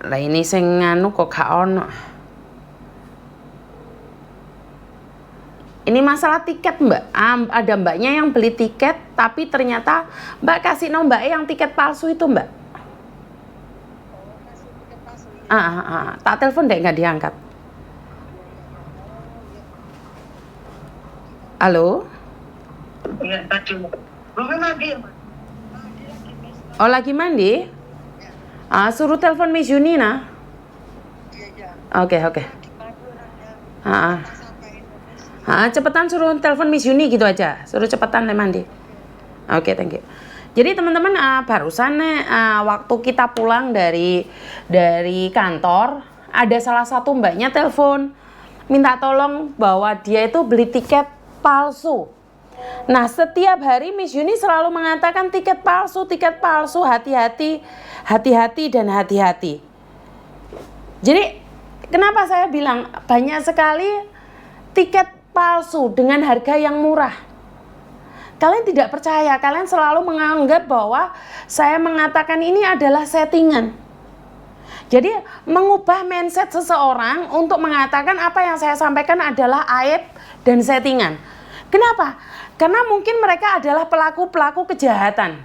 Lah ini sing nganu kok gak ono. Ini masalah tiket mbak, ada mbaknya yang beli tiket tapi ternyata mbak kasih nomor mbak yang tiket palsu itu mbak. Tak telepon deh nggak diangkat. Halo? Iya, tadi. Belum mandi ya, Mas? Oh lagi mandi? Suruh telepon Miss Yuni nah. Iya. Oke. Cepetan suruh telepon Miss Yuni gitu aja. Suruh cepetan deh mandi. Oke, thank you. Jadi teman-teman barusan waktu kita pulang dari kantor, ada salah satu mbaknya telepon minta tolong bahwa dia itu beli tiket palsu. Nah, setiap hari Miss Yuni selalu mengatakan tiket palsu, hati-hati dan hati-hati. Jadi, kenapa saya bilang banyak sekali tiket palsu dengan harga yang murah? Kalian tidak percaya, kalian selalu menganggap bahwa saya mengatakan ini adalah settingan. Jadi, mengubah mindset seseorang untuk mengatakan apa yang saya sampaikan adalah aib dan settingan. Kenapa? Karena mungkin mereka adalah pelaku-pelaku kejahatan.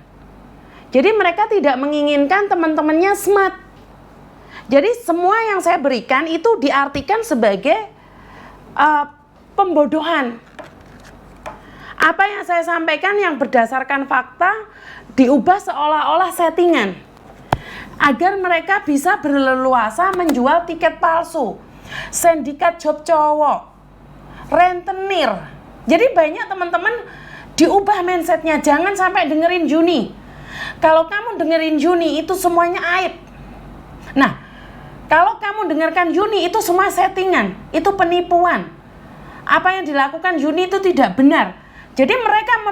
Jadi mereka tidak menginginkan teman-temannya smart. Jadi semua yang saya berikan itu diartikan sebagai pembodohan. Apa yang saya sampaikan yang berdasarkan fakta diubah seolah-olah settingan. Agar mereka bisa berleluasa menjual tiket palsu, sindikat job cowok, rentenir. Jadi banyak teman-teman diubah mindsetnya. Jangan sampai dengerin Juni. Kalau kamu dengerin Juni itu semuanya aib. Nah, kalau kamu dengarkan Juni itu semua settingan, itu penipuan. Apa yang dilakukan Juni itu tidak benar. Jadi mereka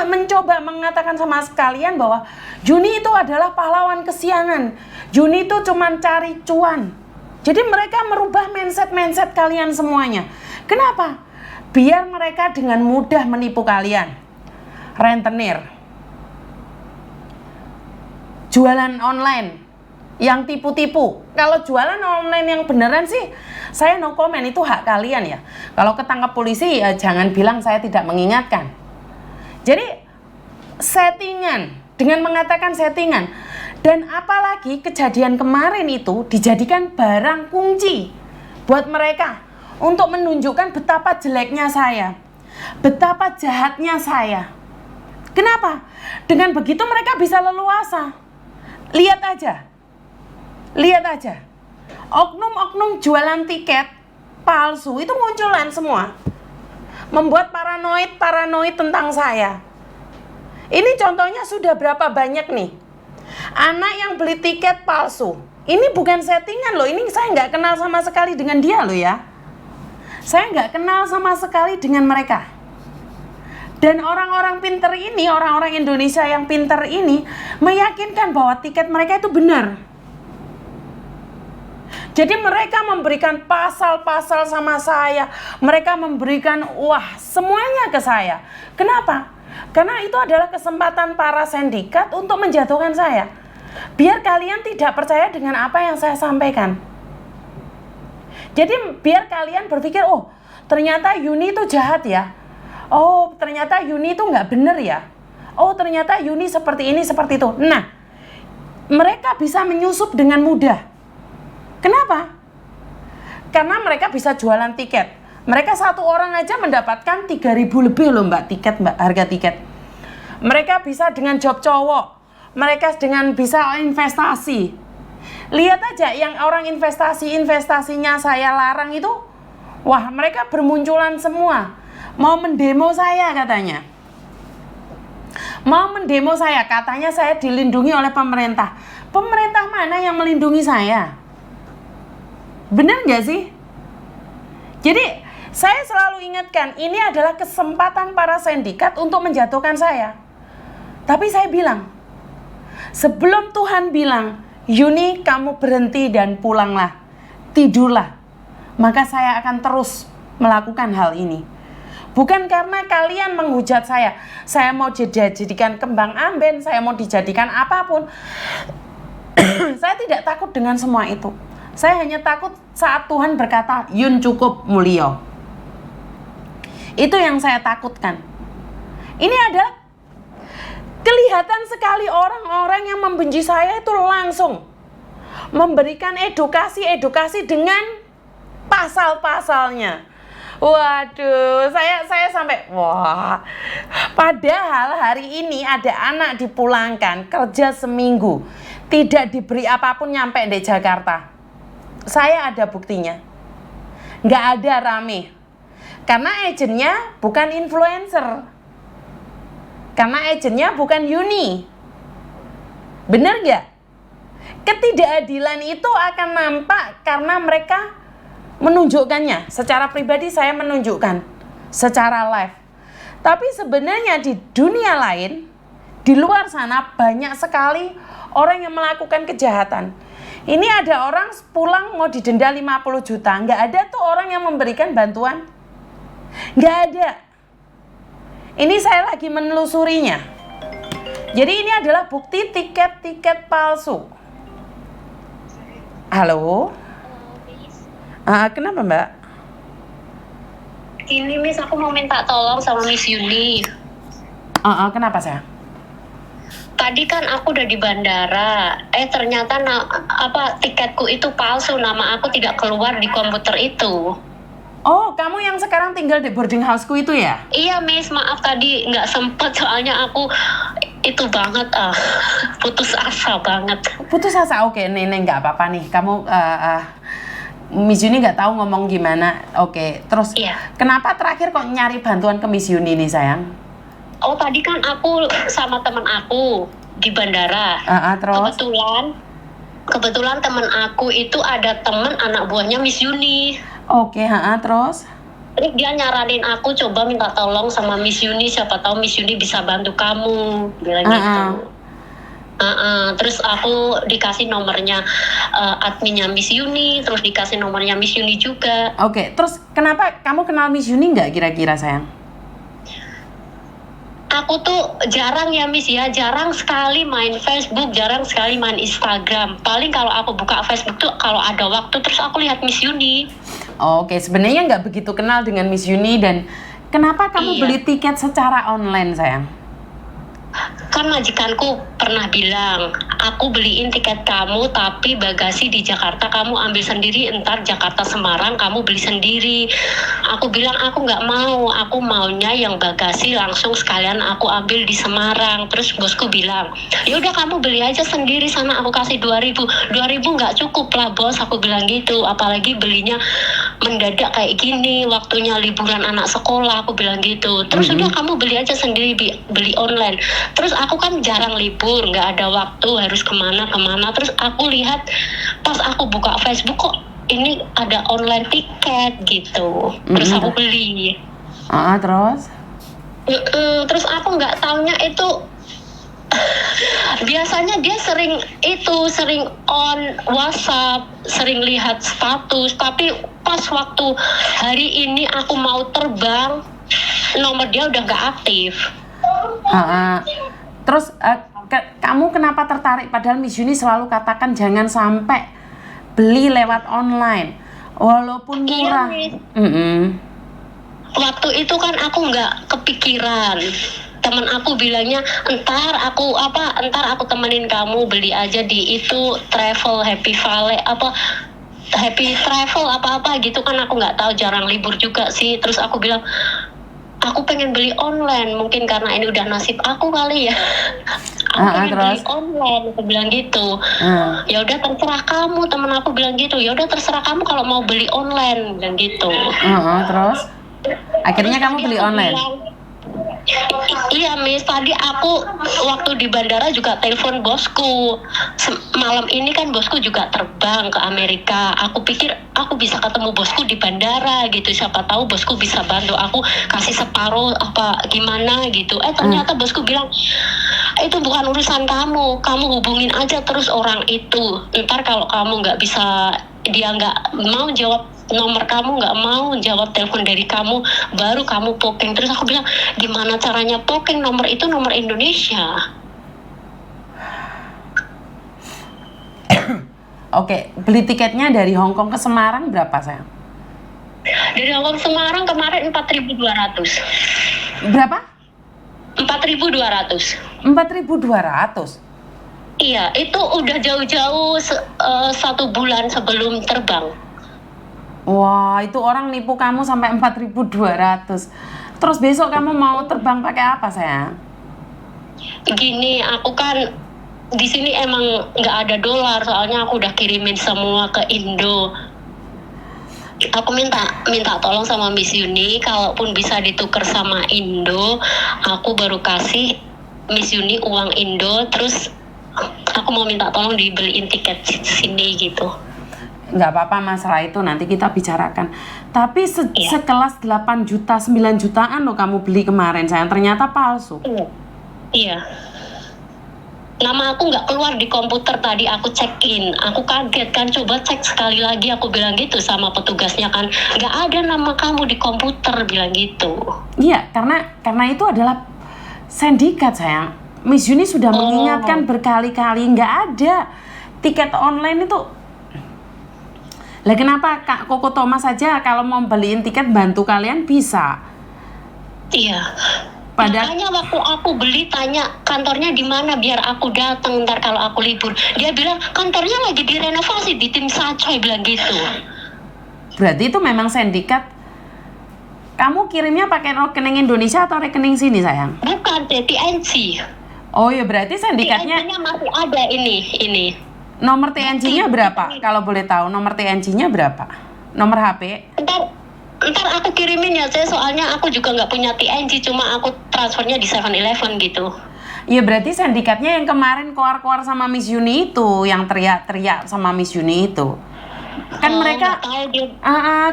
mencoba mengatakan sama sekalian bahwa Juni itu adalah pahlawan kesiangan. Juni itu cuma cari cuan. Jadi mereka merubah mindset kalian semuanya. Kenapa? Biar mereka dengan mudah menipu kalian. Rentenir, jualan online yang tipu-tipu. Kalau jualan online yang beneran sih saya no comment, itu hak kalian ya. Kalau ketangkap polisi ya jangan bilang saya tidak mengingatkan. Jadi settingan, dengan mengatakan settingan. Dan apalagi kejadian kemarin itu dijadikan barang kunci buat mereka untuk menunjukkan betapa jeleknya saya, betapa jahatnya saya. Kenapa? Dengan begitu mereka bisa leluasa. Lihat aja. Oknum-oknum jualan tiket palsu itu munculan semua. Membuat paranoid tentang saya. Ini contohnya sudah berapa banyak nih. Anak yang beli tiket palsu. Ini bukan settingan loh. Ini saya nggak kenal sama sekali dengan dia loh ya. Saya nggak kenal sama sekali dengan mereka. Dan orang-orang pinter ini, orang-orang Indonesia yang pinter ini meyakinkan bahwa tiket mereka itu benar. Jadi mereka memberikan pasal-pasal sama saya. Mereka memberikan semuanya ke saya. Kenapa? Karena itu adalah kesempatan para sindikat untuk menjatuhkan saya. Biar kalian tidak percaya dengan apa yang saya sampaikan. Jadi biar kalian berpikir, oh ternyata Yuni itu jahat ya. Oh ternyata Yuni itu nggak bener ya. Oh ternyata Yuni seperti ini, seperti itu. Nah, mereka bisa menyusup dengan mudah. Kenapa? Karena mereka bisa jualan tiket. Mereka satu orang aja mendapatkan 3.000 lebih loh mbak harga tiket. Mereka bisa dengan job cowok. Mereka dengan bisa investasi. Lihat aja yang orang investasinya saya larang itu, mereka bermunculan semua. Mau mendemo saya katanya. Katanya saya dilindungi oleh pemerintah. Pemerintah mana yang melindungi saya? Benar nggak sih? Jadi saya selalu ingatkan, ini adalah kesempatan para sindikat untuk menjatuhkan saya. Tapi saya bilang, sebelum Tuhan bilang, Yuni kamu berhenti dan pulanglah, tidurlah, maka saya akan terus melakukan hal ini. Bukan karena kalian menghujat saya mau dijadikan kembang amben, saya mau dijadikan apapun. Saya Saya tidak takut dengan semua itu. Saya hanya takut saat Tuhan berkata, Yun cukup Mulyo. Itu yang saya takutkan. Ini adalah kelihatan sekali orang-orang yang membenci saya itu langsung memberikan edukasi dengan pasal-pasalnya. Waduh, saya sampai wah. Padahal hari ini ada anak dipulangkan kerja seminggu, tidak diberi apapun nyampe di Jakarta. Saya ada buktinya. Nggak ada rame. Karena agennya bukan influencer. Karena agennya bukan Yuni. Bener nggak? Ketidakadilan itu akan nampak karena mereka menunjukkannya. Secara pribadi saya menunjukkan secara live. Tapi sebenarnya di dunia lain, di luar sana banyak sekali orang yang melakukan kejahatan. Ini ada orang pulang mau didenda 50 juta. Nggak ada tuh orang yang memberikan bantuan. Nggak ada. Ini saya lagi menelusurinya. Jadi ini adalah bukti tiket-tiket palsu. Halo? Kenapa Mbak? Ini Miss, aku mau minta tolong sama Miss Yuni. Kenapa saya? Tadi kan aku udah di bandara. Ternyata tiketku itu palsu. Nama aku tidak keluar di komputer itu. Oh, kamu yang sekarang tinggal di boarding houseku itu ya? Iya Miss, maaf tadi nggak sempet soalnya aku itu banget putus asa banget. Putus asa, oke, Nenek nggak apa-apa nih. Kamu Miss Yuni nggak tahu ngomong gimana. Oke, terus Iya. Kenapa terakhir kok nyari bantuan ke Miss Yuni nih sayang? Oh tadi kan aku sama teman aku di bandara. Terus? Kebetulan teman aku itu ada teman anak buahnya Miss Yuni. Oke, terus? Terus dia nyaranin aku coba minta tolong sama Miss Yuni, siapa tahu Miss Yuni bisa bantu kamu, bilang gitu. Terus aku dikasih nomornya adminnya Miss Yuni, terus dikasih nomornya Miss Yuni juga. Oke, terus kenapa kamu kenal Miss Yuni nggak kira-kira sayang? Aku tuh jarang ya Miss ya, jarang sekali main Facebook, jarang sekali main Instagram. Paling kalau aku buka Facebook tuh kalau ada waktu terus aku lihat Miss Yuni. Oke, sebenarnya nggak begitu kenal dengan Miss Yuni. Dan kenapa kamu beli tiket secara online sayang? Kan majikanku pernah bilang, aku beliin tiket kamu tapi bagasi di Jakarta kamu ambil sendiri, entar Jakarta Semarang kamu beli sendiri. Aku bilang aku nggak mau, aku maunya yang bagasi langsung sekalian aku ambil di Semarang. Terus bosku bilang, ya udah kamu beli aja sendiri sana, aku kasih 2.000 nggak cukup lah bos, aku bilang gitu. Apalagi belinya mendadak kayak gini, waktunya liburan anak sekolah, aku bilang gitu. Terus udah kamu beli aja sendiri, beli online. Terus aku kan jarang libur, nggak ada waktu, harus kemana. Terus aku lihat pas aku buka Facebook kok ini ada online tiket gitu. Terus aku beli. Terus? Terus aku nggak taunya itu biasanya dia sering on WhatsApp, sering lihat status. Tapi pas waktu hari ini aku mau terbang, nomor dia udah nggak aktif. Terus kamu kenapa tertarik? Padahal Miss Yuni selalu katakan jangan sampai beli lewat online, walaupun murah. Waktu itu kan aku nggak kepikiran. Teman aku bilangnya entar aku temenin kamu beli aja di itu travel Happy Valley Happy Travel apa gitu kan, aku nggak tahu, jarang libur juga sih. Terus aku bilang aku pengen beli online, mungkin karena ini udah nasib aku kali ya. Aku pengen beli online, aku bilang gitu. Ya udah terserah kamu, temen aku bilang gitu. Ya udah terserah kamu kalau mau beli online, bilang gitu. Terus akhirnya kamu beli online? Iya Miss, tadi aku waktu di bandara juga telepon bosku. Malam ini kan bosku juga terbang ke Amerika. Aku pikir aku bisa ketemu bosku di bandara gitu. Siapa tahu bosku bisa bantu aku kasih separuh apa gimana gitu. Ternyata bosku bilang itu bukan urusan kamu. Kamu hubungin aja terus orang itu. Ntar kalau kamu nggak bisa, dia nggak mau jawab nomor kamu, nggak mau jawab telepon dari kamu, baru kamu booking. Terus aku bilang gimana caranya booking, nomor itu nomor Indonesia. Oke, beli tiketnya dari Hong Kong ke Semarang berapa sayang? Dari Hong Kong Semarang kemarin 4.200. Berapa? 4.200. 4.200. Iya, itu udah jauh-jauh 1 bulan sebelum terbang. Wah, itu orang nipu kamu sampai 4.200. Terus besok kamu mau terbang pakai apa sayang? Gini, aku kan di sini emang nggak ada dolar, soalnya aku udah kirimin semua ke Indo. Aku minta tolong sama Miss Yuni, kalaupun bisa ditukar sama Indo, aku baru kasih Miss Yuni uang Indo, terus aku mau minta tolong dibeliin tiket sini gitu. Nggak apa-apa, masalah itu nanti kita bicarakan. Tapi Iya. sekelas 8 juta, 9 jutaan loh kamu beli kemarin sayang, ternyata palsu. Iya. Nama aku nggak keluar di komputer tadi aku check in. Aku kaget kan, coba cek sekali lagi, aku bilang gitu sama petugasnya kan. Nggak ada nama kamu di komputer, bilang gitu. Iya, karena itu adalah sindikat sayang. Miss Yuni sudah mengingatkan berkali-kali, nggak ada tiket online itu. Lah kenapa Kak Koko Thomas saja kalau mau beliin tiket bantu kalian bisa? Iya. Makanya waktu aku beli tanya kantornya di mana biar aku datang ntar kalau aku libur. Dia bilang kantornya lagi direnovasi di Tim Sacoy, bilang gitu. Berarti itu memang sindikat. Kamu kirimnya pakai rekening Indonesia atau rekening sini sayang? Bukan TNC. Oh ya berarti sindikatnya. TNC-nya masih ada ini. Nomor TNC-nya berapa? Kalau boleh tahu nomor TNC-nya berapa? Nomor HP? Ntar aku kirimin ya, saya soalnya aku juga nggak punya TNC, cuma aku transfernya di 7-Eleven gitu. Iya berarti sindikatnya yang kemarin keluar-keluar sama Miss Yuni itu, yang teriak-teriak sama Miss Yuni itu. Kan mereka, nggak tahu dia.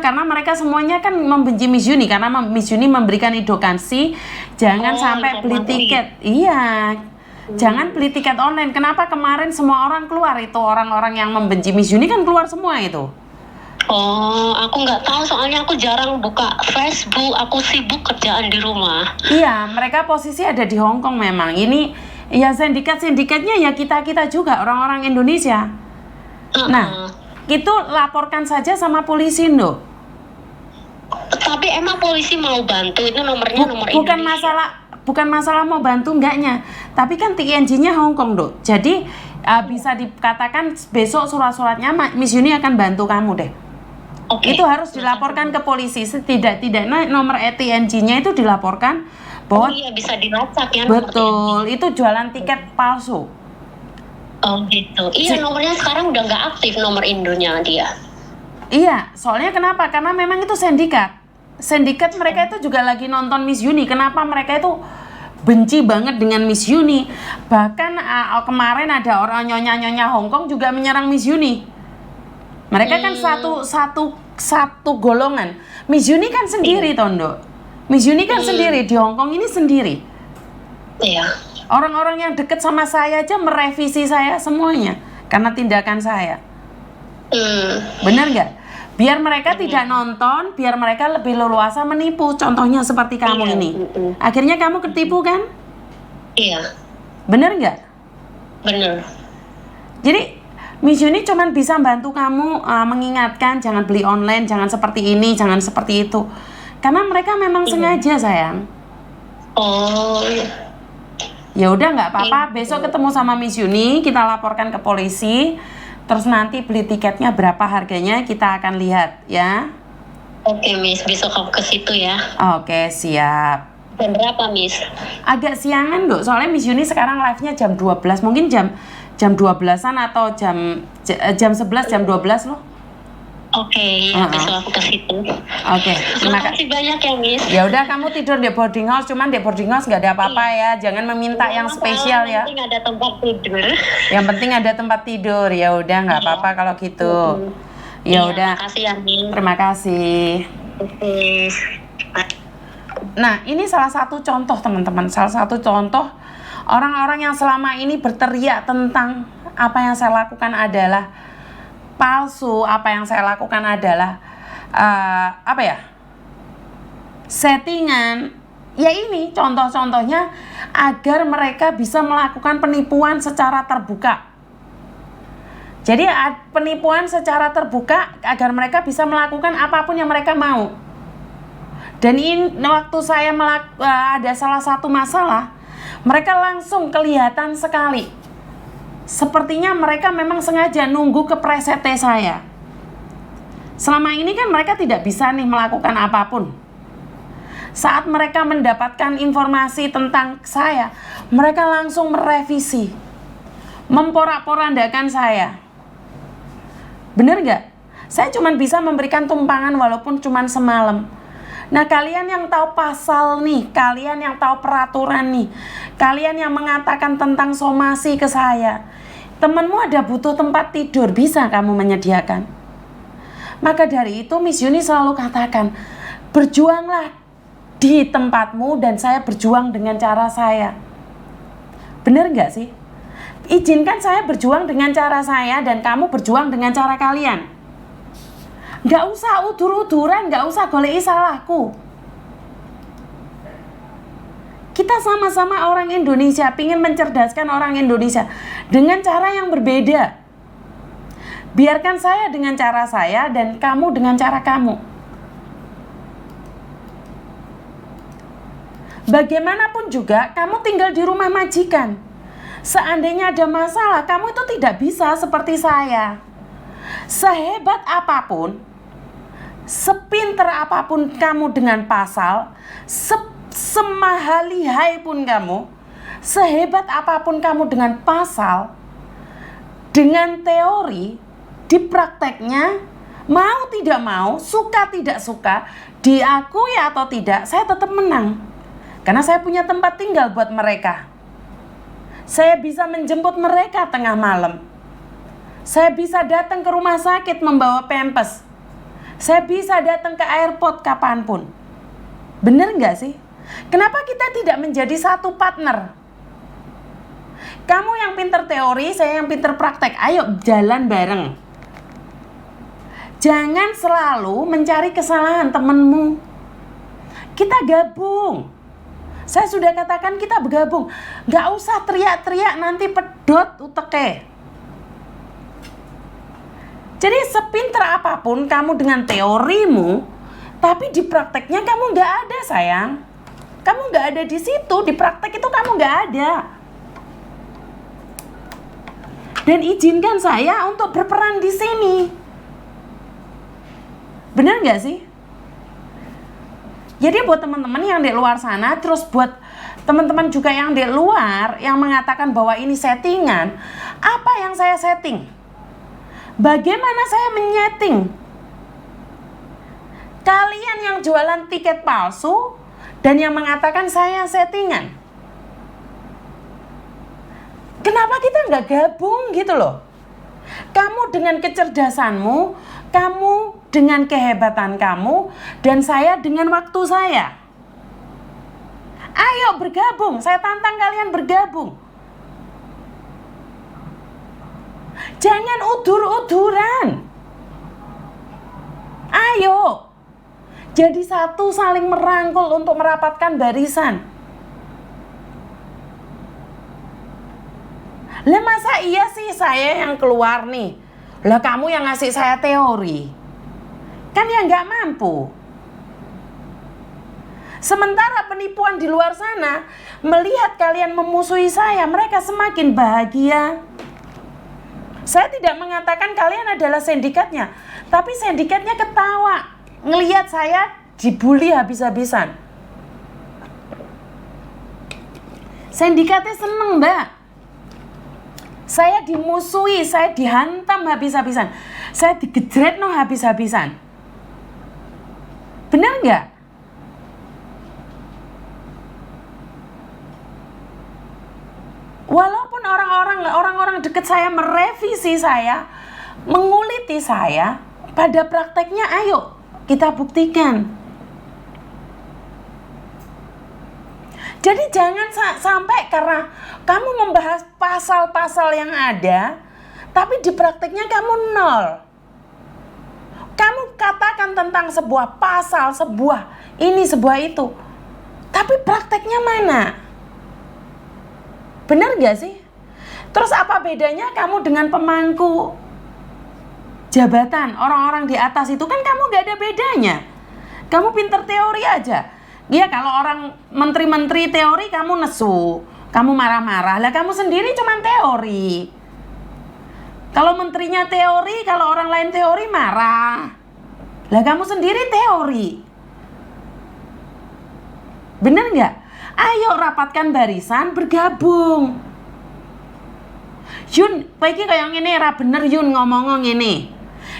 karena mereka semuanya kan membenci Miss Yuni karena Miss Yuni memberikan edukasi jangan sampai beli informasi. tiket. Iya. Jangan beli tiket online. Kenapa kemarin semua orang keluar itu, orang-orang yang membenci Miss Yuni kan keluar semua itu. Oh, aku nggak tahu soalnya aku jarang buka Facebook, aku sibuk kerjaan di rumah. Iya, mereka posisi ada di Hong Kong memang. Ini ya sindikat-sindikatnya ya kita-kita juga orang-orang Indonesia. Nah, itu laporkan saja sama polisi, Nduk. Tapi emang polisi mau bantu, itu nomornya nomor Indonesia. Bukan masalah mau bantu enggaknya. Tapi kan TNG-nya Hong Kong, Nduk. Jadi bisa dikatakan besok surat-suratnya Miss Yuni akan bantu kamu deh. Oke. Itu harus dilaporkan ke polisi. Setidak-tidaknya nomor TNG-nya itu dilaporkan bahwa Oh iya, bisa dilacak ya nomor betul, itu jualan tiket palsu. Oh gitu. Iya, nomornya sekarang udah nggak aktif nomor Indonya dia. Iya, soalnya kenapa? Karena memang itu sindikat. Sindikat mereka itu juga lagi nonton Miss Yuni. Kenapa mereka itu benci banget dengan Miss Yuni? Bahkan kemarin ada orang nyonya-nyonya Hong Kong juga menyerang Miss Yuni. Mereka kan satu golongan. Miss Yuni kan sendiri, Tondo. Miss Yuni kan sendiri di Hong Kong ini sendiri. Iya. Orang-orang yang deket sama saya aja merevisi saya semuanya karena tindakan saya. Benar nggak? Biar mereka tidak nonton, biar mereka lebih leluasa menipu. Contohnya seperti kamu ini. Akhirnya kamu ketipu kan? Iya. Benar nggak? Bener. Jadi Miss Yuni cuma bisa bantu kamu mengingatkan jangan beli online, jangan seperti ini, jangan seperti itu. Karena mereka memang sengaja sayang. Oh. Ya udah nggak apa-apa. Besok ketemu sama Miss Yuni, kita laporkan ke polisi. Terus nanti beli tiketnya berapa harganya kita akan lihat ya. Oke, Miss. Besok aku ke situ ya. Oke, siap. Jam berapa, Miss? Agak siangan, Dok. Soalnya Miss Yuni sekarang live-nya jam 12. Mungkin jam 12-an atau jam 11, jam 12 loh. Oke, ya besok aku ke situ. Oke, terima Terima kasih banyak ya, Miss. Ya udah kamu tidur di boarding house, cuman di boarding house nggak ada apa-apa ya. Jangan meminta yang spesial ya. Yang penting ada tempat tidur. Yang penting ada tempat tidur. Ya udah nggak apa-apa kalau gitu. Ya udah. Terima kasih ya, Miss. Terima kasih. Oke. Nah, ini salah satu contoh teman-teman. Salah satu contoh orang-orang yang selama ini berteriak tentang apa yang saya lakukan adalah palsu, apa yang saya lakukan adalah settingan. Ya ini contoh-contohnya agar mereka bisa melakukan penipuan secara terbuka. Jadi penipuan secara terbuka agar mereka bisa melakukan apapun yang mereka mau. Dan waktu saya ada salah satu masalah, mereka langsung kelihatan sekali. Sepertinya mereka memang sengaja nunggu kepresete saya. Selama ini kan mereka tidak bisa nih melakukan apapun. Saat mereka mendapatkan informasi tentang saya, mereka langsung merevisi, memporak-porandakan saya. Bener gak? Saya cuma bisa memberikan tumpangan walaupun cuma semalam. Nah, kalian yang tahu pasal nih, kalian yang tahu peraturan nih, kalian yang mengatakan tentang somasi ke saya, temanmu ada butuh tempat tidur, bisa kamu menyediakan? Maka dari itu Miss Yuni selalu katakan, berjuanglah di tempatmu dan saya berjuang dengan cara saya. Bener gak sih? Izinkan saya berjuang dengan cara saya dan kamu berjuang dengan cara kalian. Gak usah udur-uduran, gak usah goleki salahku. Kita sama-sama orang Indonesia, pingin mencerdaskan orang Indonesia dengan cara yang berbeda. Biarkan saya dengan cara saya dan kamu dengan cara kamu. Bagaimanapun juga, kamu tinggal di rumah majikan. Seandainya ada masalah, kamu itu tidak bisa seperti saya. Sehebat apapun, sepinter apapun kamu dengan pasal, semahal-lihai pun kamu, sehebat apapun kamu dengan pasal, dengan teori, di prakteknya, mau tidak mau, suka tidak suka, diakui atau tidak, saya tetap menang. Karena saya punya tempat tinggal buat mereka. Saya bisa menjemput mereka tengah malam. Saya bisa datang ke rumah sakit membawa pampers. Saya bisa datang ke airport kapanpun. Bener gak sih? Kenapa kita tidak menjadi satu partner? Kamu yang pinter teori, saya yang pinter praktek. Ayo jalan bareng. Jangan selalu mencari kesalahan temenmu. Kita gabung. Saya sudah katakan kita bergabung. Gak usah teriak-teriak nanti pedot uteke. Jadi sepinter apapun kamu dengan teorimu, tapi di prakteknya kamu gak ada sayang. Kamu gak ada di situ, di praktek itu kamu gak ada. Dan izinkan saya untuk berperan di sini. Benar gak sih? Jadi buat teman-teman yang di luar sana, terus buat teman-teman juga yang di luar yang mengatakan bahwa ini settingan, apa yang saya setting? Bagaimana saya menyeting? Kalian yang jualan tiket palsu dan yang mengatakan saya settingan. Kenapa kita nggak gabung gitu loh? Kamu dengan kecerdasanmu, kamu dengan kehebatan kamu, dan saya dengan waktu saya. Ayo bergabung, saya tantang kalian bergabung. Jangan udur-uduran. Ayo, jadi satu, saling merangkul untuk merapatkan barisan. Lah masa iya sih saya yang keluar nih? Lah kamu yang ngasih saya teori. Kan ya nggak mampu. Sementara penipuan di luar sana melihat kalian memusuhi saya, mereka semakin bahagia. Saya tidak mengatakan kalian adalah sindikatnya, tapi sindikatnya ketawa ngelihat saya dibully habis-habisan. Sindikatnya seneng, Mbak. Saya dimusuhi, saya dihantam habis-habisan, saya digejret habis-habisan. Benar nggak? Walaupun orang-orang dekat saya merevisi saya, menguliti saya, pada prakteknya ayo kita buktikan. Jadi jangan sampai karena kamu membahas pasal-pasal yang ada, tapi di prakteknya kamu nol. Kamu katakan tentang sebuah pasal, sebuah ini, sebuah itu, tapi prakteknya mana? Benar gak sih? Terus apa bedanya kamu dengan pemangku jabatan orang-orang di atas itu kan kamu gak ada bedanya. Kamu pinter teori aja. Iya, kalau orang menteri-menteri teori kamu nesu, kamu marah-marah. Lah kamu sendiri cuman teori. Kalau menterinya teori, kalau orang lain teori marah. Lah kamu sendiri teori. Bener nggak? Ayo rapatkan barisan, bergabung. Yun, iki kayak ngene ra bener Yun ngomong ngene.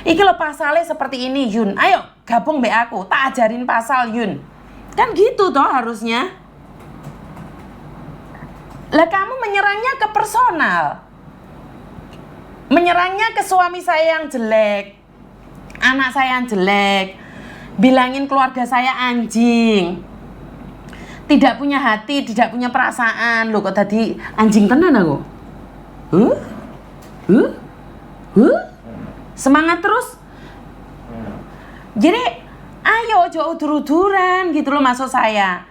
Iki lo pasalnya seperti ini Yun. Ayo gabung be aku, tak ajarin pasal Yun. Kan gitu toh harusnya. Lah kamu menyerangnya ke personal. Menyerangnya ke suami saya yang jelek, anak saya yang jelek, bilangin keluarga saya anjing. Tidak punya hati, tidak punya perasaan. Loh kok tadi anjing tenan aku? Semangat terus. Jadi ayo ojo udur-uduran gitu loh maksud saya.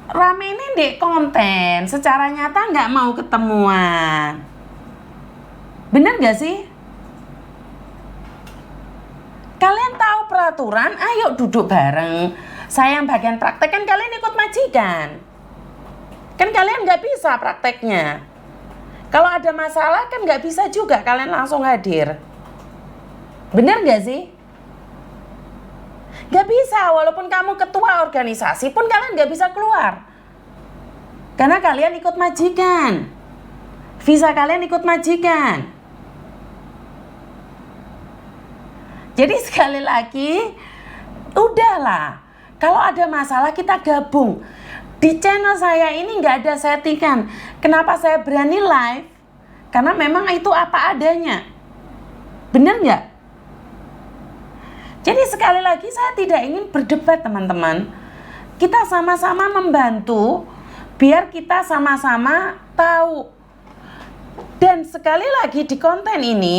Rame ini dek konten, secara nyata nggak mau ketemuan. Bener nggak sih? Kalian tahu peraturan, ayo duduk bareng. Saya yang bagian praktek kan kalian ikut majikan. Kan kalian nggak bisa prakteknya. Kalau ada masalah kan nggak bisa juga kalian langsung hadir. Bener nggak sih? Nggak bisa, walaupun kamu ketua organisasi pun kalian nggak bisa keluar. Karena kalian ikut majikan. Visa kalian ikut majikan. Jadi sekali lagi, udahlah. Kalau ada masalah kita gabung. Di channel saya ini nggak ada settingan. Kenapa saya berani live? Karena memang itu apa adanya. Bener nggak? Jadi sekali lagi saya tidak ingin berdebat teman-teman. Kita sama-sama membantu biar kita sama-sama tahu. Dan sekali lagi di konten ini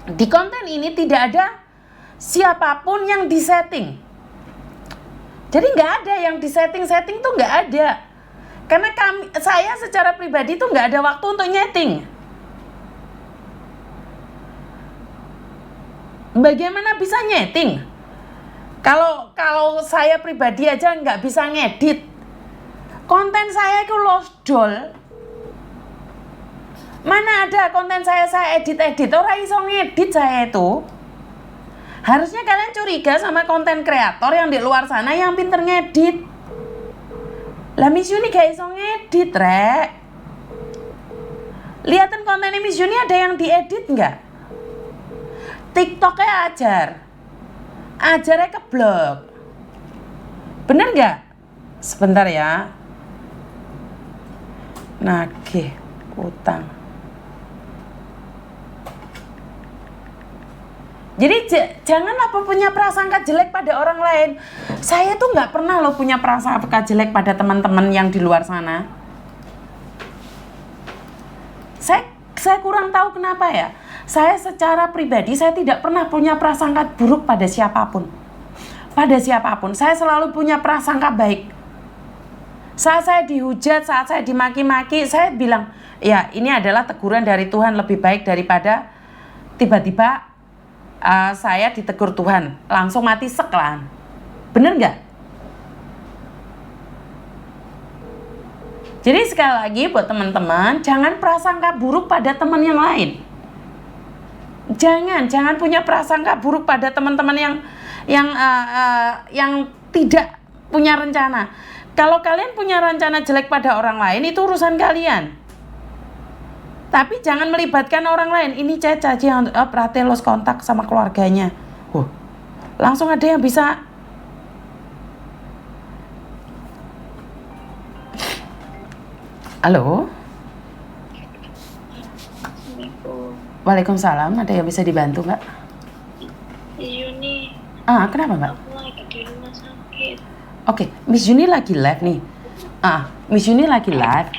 di konten ini tidak ada siapapun yang disetting. Jadi nggak ada yang disetting-setting tuh nggak ada. Karena saya secara pribadi tuh nggak ada waktu untuk nyeting. Bagaimana bisa nyeting? Kalau saya pribadi aja nggak bisa ngedit. Konten saya itu lost doll. Mana ada konten saya edit-edit, orang iso ngedit saya itu. Harusnya kalian curiga sama konten kreator yang di luar sana yang pinter ngedit. Lah Miss Yuni gak iso ngedit, rek. Lihatin kontennya Miss Yuni ada yang diedit nggak? TikToknya ajarnya ke blog. Bener nggak? Sebentar ya. Nagih utang. Jadi janganlah punya prasangka jelek pada orang lain. Saya tuh nggak pernah loh punya prasangka jelek pada teman-teman yang di luar sana. Saya kurang tahu kenapa ya. Saya secara pribadi saya tidak pernah punya prasangka buruk pada siapapun. Pada siapapun, saya selalu punya prasangka baik. Saat saya dihujat, saat saya dimaki-maki, saya bilang, ya ini adalah teguran dari Tuhan lebih baik daripada tiba-tiba saya ditegur Tuhan, langsung mati seklan. Bener nggak? Jadi sekali lagi buat teman-teman, jangan prasangka buruk pada teman yang lain. Jangan punya prasangka buruk pada teman-teman yang tidak punya rencana. Kalau kalian punya rencana jelek pada orang lain, itu urusan kalian. Tapi jangan melibatkan orang lain. Ini Caca aja yang perhatian los kontak sama keluarganya. Langsung ada yang bisa. Halo. Waalaikumsalam. Ada yang bisa dibantu nggak? Yuni. Kenapa Mbak? Aku lagi di rumah sakit. Oke, Miss Yuni lagi live nih. Miss Yuni lagi live.